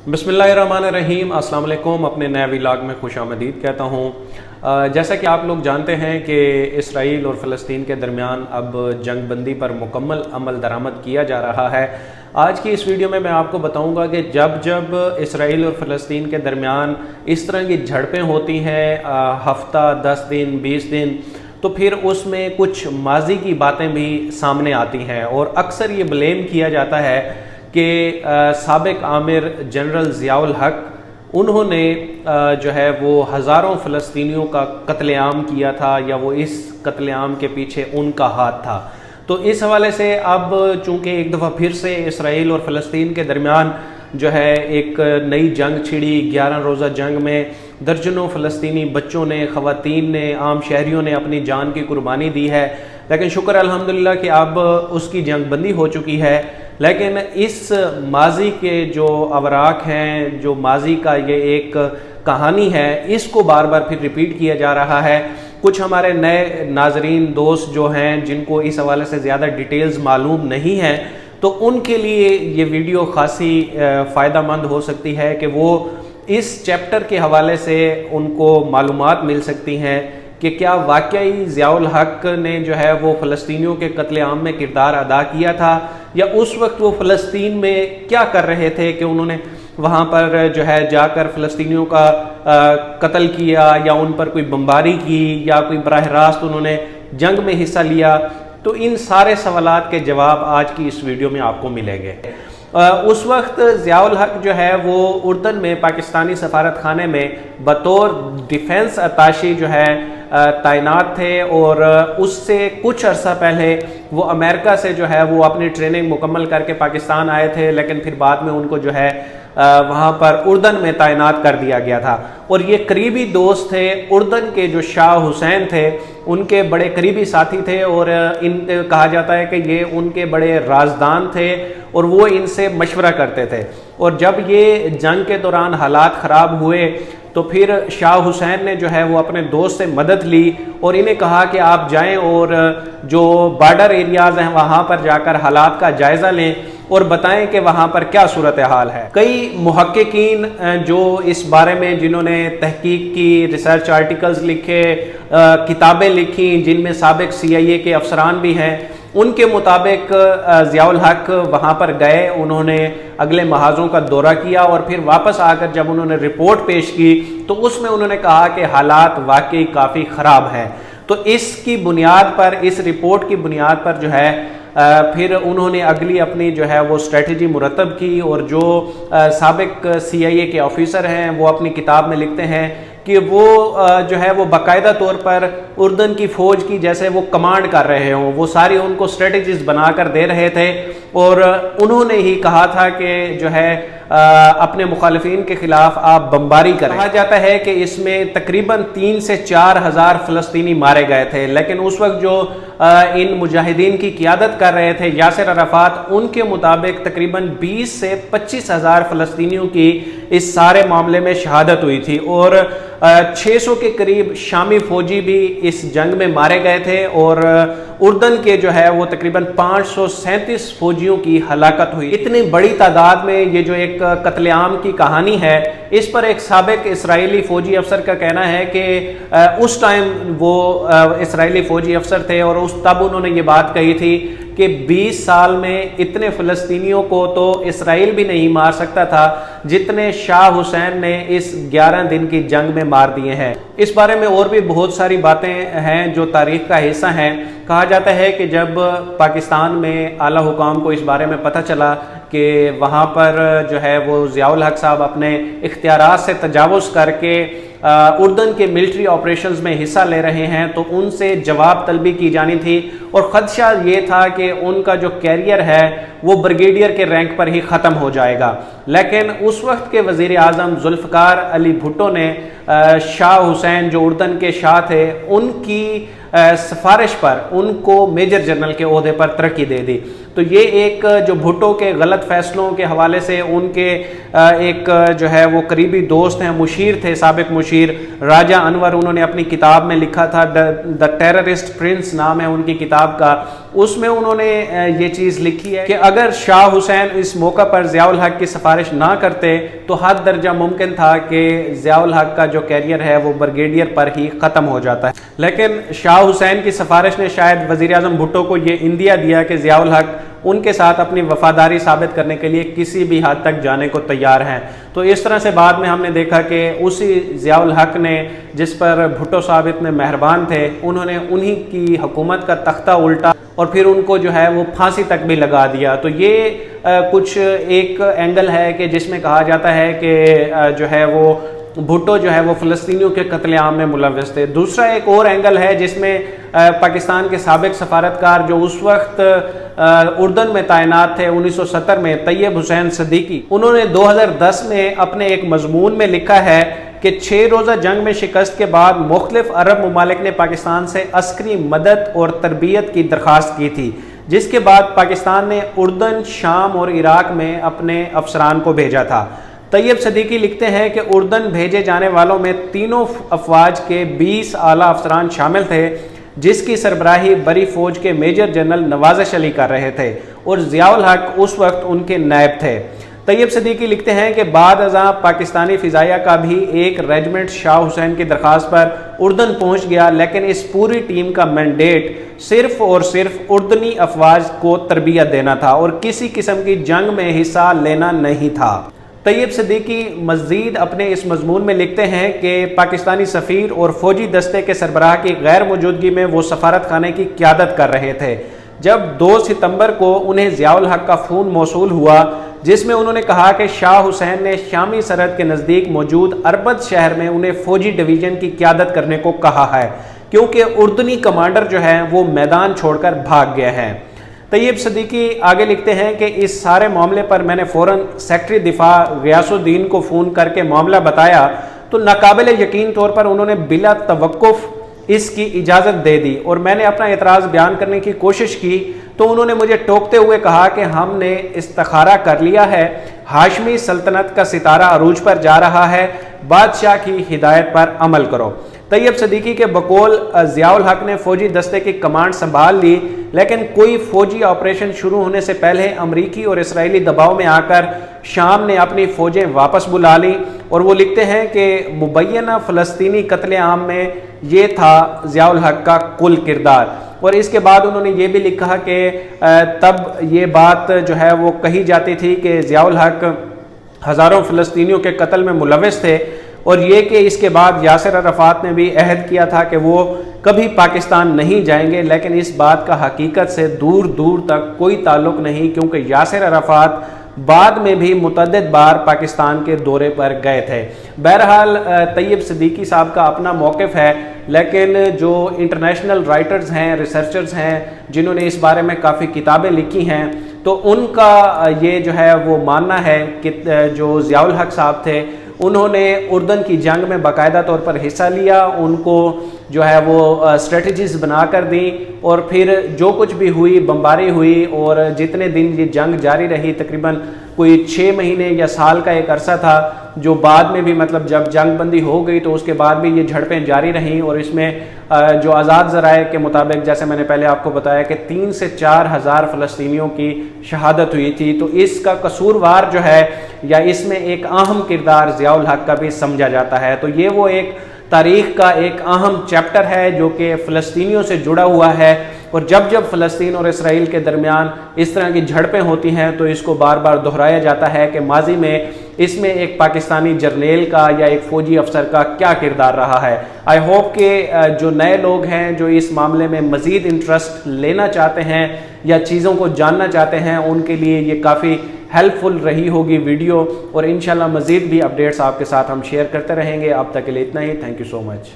बिस्मिल्लाहिर्रहमानिर्रहीम। अस्सलाम वालेकुम। अपने नए व्लॉग में खुश आमदीद कहता हूँ। जैसा कि आप लोग जानते हैं कि इसराइल और फ़लस्तीन के दरमियान अब जंग बंदी पर मुकम्मल अमल दरामद किया जा रहा है। आज की इस वीडियो में मैं आपको बताऊंगा कि जब जब इसराइल और फ़लस्तीन के दरमियान इस तरह की झड़पें होती हैं, हफ्ता 10 दिन 20 दिन, तो फिर उसमें कुछ माजी की बातें भी सामने आती हैं और अक्सर ये ब्लेम किया जाता है कि साबिक आमिर जनरल ज़ियाउल हक उन्होंने जो है वो हज़ारों फ़लस्तीनियों का कत्लेआम किया था या वो इस कत्लेआम के पीछे उनका हाथ था। तो इस हवाले से अब चूँकि एक दफ़ा फिर से इसराइल और फ़लस्तीन के दरमियान जो है एक नई जंग छिड़ी, 11 रोज़ा जंग में दर्जनों फ़लस्तीनी बच्चों ने, ख़वातीन ने, आम शहरियों ने अपनी जान की कुर्बानी दी है। लेकिन शुक्र अल्हम्दुलिल्लाह कि अब उसकी जंग बंदी हो चुकी है। लेकिन इस माजी के जो अवराक हैं, जो माजी का ये एक कहानी है, इसको बार बार फिर रिपीट किया जा रहा है। कुछ हमारे नए नाजरीन दोस्त जो हैं जिनको इस हवाले से ज़्यादा डिटेल्स मालूम नहीं हैं, तो उनके लिए ये वीडियो खासी फ़ायदेमंद हो सकती है कि वो इस चैप्टर के हवाले से उनको मालूमात मिल सकती हैं कि क्या वाकई ज़ियाउल हक ने जो है वो फ़लस्तीनियों के कत्लेआम में किरदार अदा किया था, या उस वक्त वो फ़लस्तीन में क्या कर रहे थे कि उन्होंने वहाँ पर जो है जाकर फ़लस्तीनियों का कत्ल किया, या उन पर कोई बमबारी की, या कोई बराह रास्त उन्होंने जंग में हिस्सा लिया। तो इन सारे सवालात के जवाब आज की इस वीडियो में आपको मिलेंगे। उस वक्त ज़ियाउल हक जो है वो उर्दन में पाकिस्तानी सफारत खाने में बतौर डिफेंस अताशी जो है तैनात थे, और उससे कुछ अरसा पहले वो अमेरिका से जो है वो अपनी ट्रेनिंग मुकम्मल करके पाकिस्तान आए थे। लेकिन फिर बाद में उनको जो है वहाँ पर उर्दन में तैनात कर दिया गया था, और ये करीबी दोस्त थे। उर्दन के जो शाह हुसैन थे उनके बड़े करीबी साथी थे, और इन कहा जाता है कि ये उनके बड़े राजदान थे और वो इनसे मशवरा करते थे। और जब ये जंग के दौरान हालात ख़राब हुए तो फिर शाह हुसैन ने जो है वो अपने दोस्त से मदद ली और इन्हें कहा कि आप जाएं और जो बॉर्डर एरियाज़ हैं वहाँ पर जाकर हालात का जायज़ा लें और बताएं कि वहाँ पर क्या सूरत हाल है। कई मुहक्किकीन जो इस बारे में जिन्होंने तहकीक की, रिसर्च आर्टिकल्स लिखे, किताबें लिखी, जिनमें साबिक CIA के अफसरान भी हैं, उनके मुताबिक ज़ियाउल हक वहाँ पर गए, उन्होंने अगले महाज़ों का दौरा किया और फिर वापस आकर जब उन्होंने रिपोर्ट पेश की तो उसमें उन्होंने कहा कि हालात वाकई काफ़ी ख़राब हैं। तो इसकी बुनियाद पर, इस रिपोर्ट की बुनियाद पर जो है फिर उन्होंने अगली अपनी जो है वो स्ट्रेटजी मुरतब की, और जो साबिक CIA के ऑफिसर हैं वो अपनी किताब में लिखते हैं कि वो जो है वो बाकायदा तौर पर उर्दन की फ़ौज की जैसे वो कमांड कर रहे हों, वो सारी उनको स्ट्रेटजीज बनाकर दे रहे थे, और उन्होंने ही कहा था कि जो है अपने मुखालिफिन के ख़िलाफ़ आप बमबारी करें। कहा जाता है कि इसमें तकरीबन 3 से 4 हज़ार फ़लस्तीनी मारे गए थे। लेकिन उस वक्त जो इन मुजाहिदीन की क़ियादत कर रहे थे यासिर अराफात, उनके मुताबिक तकरीबन 20 से 25 हज़ार फ़लस्तीनियों की इस सारे मामले में शहादत हुई थी, और 600 के करीब शामी फ़ौजी भी इस जंग में मारे गए थे, और उर्दन के जो है वो तकरीबन 537 फ़ौजियों की हलाकत हुई। इतनी बड़ी तादाद में ये जो एक कत्लेआम की कहानी है, इस पर एक साबिक इसराइली फ़ौजी अफसर का कहना है कि उस टाइम वो इसराइली फ़ौजी अफसर थे और तब उन्होंने ये बात कही थी कि 20 साल में इतने फ़लस्तीनियों को तो इसराइल भी नहीं मार सकता था जितने शाह हुसैन ने इस 11 दिन की जंग में मार दिए हैं। इस बारे में और भी बहुत सारी बातें हैं जो तारीख़ का हिस्सा हैं। कहा जाता है कि जब पाकिस्तान में आला हुकाम को इस बारे में पता चला कि वहाँ पर जो है वो ज़ियाउल हक साहब अपने इख्तियारात से तजावुज़ करके उर्दन के मिलिट्री ऑपरेशंस में हिस्सा ले रहे हैं, तो उनसे जवाब तलबी की जानी थी, और ख़दशा ये था कि उनका जो कैरियर है वो ब्रिगेडियर के रैंक पर ही ख़त्म हो जाएगा। लेकिन उस वक्त के वज़ीर आज़म जुल्फ़िकार अली भुट्टो ने शाह हुसैन जो उर्दन के शाह थे उनकी सिफारिश पर उनको मेजर जनरल के ओहदे पर तरक्की दे दी। तो ये एक जो भुट्टो के गलत फैसलों के हवाले से उनके एक जो है वो करीबी दोस्त हैं, मुशीर थे, साबिक मुशीर राजा अनवर, उन्होंने अपनी किताब में लिखा था, द टेररिस्ट प्रिंस नाम है उनकी किताब का, उसमें उन्होंने ये चीज़ लिखी है कि अगर शाह हुसैन इस मौका पर ज़ियाउल हक की सिफारिश ना करते तो हद दर्जा मुमकिन था कि ज़ियाउल हक का जो कैरियर है वो ब्रिगेडियर पर ही ख़त्म हो जाता है। लेकिन शाह हुसैन की सिफारिश ने शायद वज़ीर आज़म भुट्टो को ये इंदिया दिया कि ज़ियाउल हक उनके साथ अपनी वफादारी साबित करने के लिए किसी भी हद तक जाने को तैयार हैं। तो इस तरह से बाद में हमने देखा कि उसी ज़ियाउल हक ने, जिस पर भुट्टो साहब इतने मेहरबान थे, उन्होंने उन्हीं की हुकूमत का तख्ता उल्टा और फिर उनको जो है वो फांसी तक भी लगा दिया। तो ये कुछ एक एंगल है कि जिसमें कहा जाता है कि जो है वो भुट्टो जो है वो फ़लस्तीनियों के कत्लेआम में मुलव्वस थे। दूसरा एक और एंगल है जिसमें पाकिस्तान के साबिक सफारतकार जो उस वक्त उर्दन में तैनात थे 1970 में, तैयब हुसैन सदीकी, उन्होंने 2010 में अपने एक मजमून में लिखा है कि 6 रोज़ा जंग में शिकस्त के बाद मुख्तलिफ अरब ममालिक ने पाकिस्तान से अस्करी मदद और तरबियत की दरख्वास्त की थी, जिसके बाद पाकिस्तान ने उर्दन, शाम और इराक में अपने अफसरान को भेजा था। तैयब सदीकी लिखते हैं कि उर्दन भेजे जाने वालों में तीनों अफवाज के 20 आला अफसरान शामिल थे, जिसकी सरबराही बरी फौज के मेजर जनरल नवाज़िश अली कर रहे थे और ज़ियाउल हक उस वक्त उनके नायब थे। तैयब सदीकी लिखते हैं कि बाद अज़ां पाकिस्तानी फ़िज़ाइया का भी एक रेजिमेंट शाह हुसैन की दरख्वास्त पर उर्दन पहुँच गया, लेकिन इस पूरी टीम का मैंडेट सिर्फ़ और सिर्फ उर्दनी अफवाज को तरबियत देना था और किसी किस्म की जंग में हिस्सा लेना नहीं था। तैयब सदीकी मज़ीद अपने इस मजमून में लिखते हैं कि पाकिस्तानी सफ़ीर और फ़ौजी दस्ते के सरबराह की गैर मौजूदगी में वो सफारत खाने की क़यादत कर रहे थे जब 2 सितंबर को उन्हें ज़ियाउल हक का फ़ोन मौसूल हुआ, जिसमें उन्होंने कहा कि शाह हुसैन ने शामी सरहद के नज़दीक मौजूद अरबद शहर में उन्हें फ़ौजी डिवीज़न की क़यादत करने को कहा है, क्योंकि उर्दनी कमांडर जो हैं वो मैदान छोड़कर भाग गए हैं। तैयब सदीकी आगे लिखते हैं कि इस सारे मामले पर मैंने फ़ौरन सेक्रेटरी दिफा गियासुद्दीन को फ़ोन करके मामला बताया, तो नाकाबिल यकीन तौर पर उन्होंने बिला तवक्कुफ़ इसकी इजाज़त दे दी और मैंने अपना एतराज़ बयान करने की कोशिश की तो उन्होंने मुझे टोकते हुए कहा कि हमने इस्तिखारा कर लिया है, हाशमी सल्तनत का सितारा अरूज पर जा रहा है, बादशाह की हिदायत पर अमल करो। तैयब सदीकी के बकौल ज़ियाउल हक ने फ़ौजी दस्ते की कमांड संभाल ली, लेकिन कोई फ़ौजी ऑपरेशन शुरू होने से पहले अमरीकी और इसराइली दबाव में आकर शाम ने अपनी फ़ौजें वापस बुला ली और वो लिखते हैं कि मुबैना फ़लस्तीनी कत्लेआम में ये था ज़ियाउल हक का कुल किरदार। और इसके बाद उन्होंने ये भी लिखा कि तब ये बात जो है वो कही जाती थी कि ज़ियाउल हक हज़ारों फ़लस्तीनियों के कत्ल में मुलव्वस थे और ये कि इसके बाद यासिर अराफात ने भी अहद किया था कि वो कभी पाकिस्तान नहीं जाएंगे, लेकिन इस बात का हकीकत से दूर दूर तक कोई ताल्लुक़ नहीं, क्योंकि यासिर अराफात बाद में भी मुतअद्दिद बार पाकिस्तान के दौरे पर गए थे। बहरहाल तैयब सदीकी साहब का अपना मौक़िफ़ है, लेकिन जो इंटरनेशनल राइटर्स हैं, रिसर्चर्स हैं, जिन्होंने इस बारे में काफ़ी किताबें लिखी हैं, तो उनका ये जो है वो मानना है कि जो ज़ियाउल हक साहब थे उन्होंने उर्दन की जंग में बाकायदा तौर पर हिस्सा लिया, उनको जो है वो स्ट्रेटजीज़ बना कर दी और फिर जो कुछ भी हुई, बमबारी हुई और जितने दिन ये जंग जारी रही, तकरीबन कोई 6 महीने या साल का एक अरसा था, जो बाद में भी मतलब जब जंग बंदी हो गई तो उसके बाद भी ये झड़पें जारी रहीं और इसमें जो आज़ाद ज़राए के मुताबिक, जैसे मैंने पहले आपको बताया कि 3 से 4 हज़ार फ़लस्तीनियों की शहादत हुई थी। तो इसका कसूरवार जो है या इसमें एक अहम किरदार ज़ियाउल हक का भी समझा जाता है। तो ये वो एक तारीख़ का एक अहम चैप्टर है जो कि फ़लस्तीनियों से जुड़ा हुआ है और जब जब फ़लस्तीन और इसराइल के दरमियान इस तरह की झड़पें होती हैं तो इसको बार बार दोहराया जाता है कि माजी में इसमें एक पाकिस्तानी जर्नेल का या एक फ़ौजी अफसर का क्या किरदार रहा है। आई होप कि जो नए लोग हैं जो इस मामले में मज़ीद इंटरेस्ट लेना चाहते हैं या चीज़ों को जानना चाहते हैं, उनके लिए ये काफ़ी हेल्पफुल रही होगी वीडियो और इंशाल्लाह मज़ीद भी अपडेट्स आपके साथ हम शेयर करते रहेंगे। अब तक के लिए इतना ही। Thank you so much.